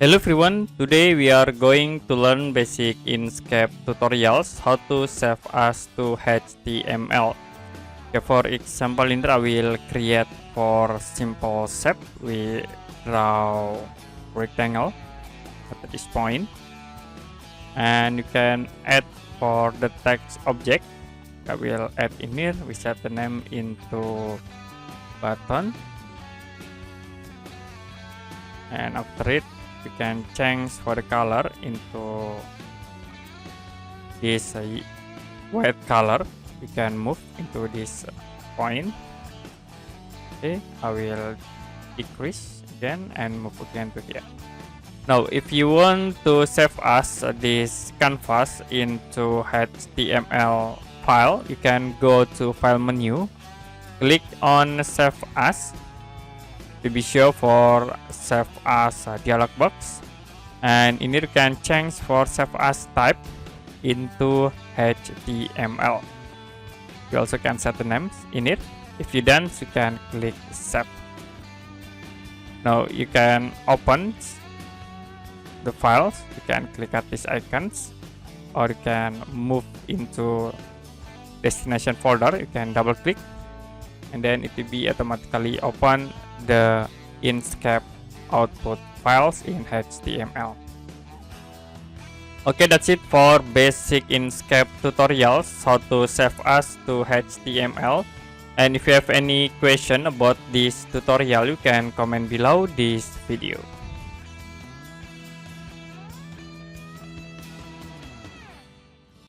Hello everyone, today we are going to learn basic Inkscape tutorials how to save as to HTML. Okay, for example, in I will create for simple shape. We draw rectangle at this point, and you can add for the text object. I will add in here. We set the name into button, and after it we can change for the color into this white color. We can move into this point. Okay, I will decrease again and move again to here. Now if you want to save as this canvas into HTML file, you can go to file menu, click on save as. To be sure for save as dialog box, and in here you can change for save as type into HTML. You also can set the names in it. If you done, you can click save. Now you can open the files. You can click at these icons, or you can move into destination folder. You can double click, and then it will be automatically open the Inkscape output files in HTML. Okay, that's it for basic Inkscape tutorials how to save as to HTML. And if you have any question about this tutorial, you can comment below this video.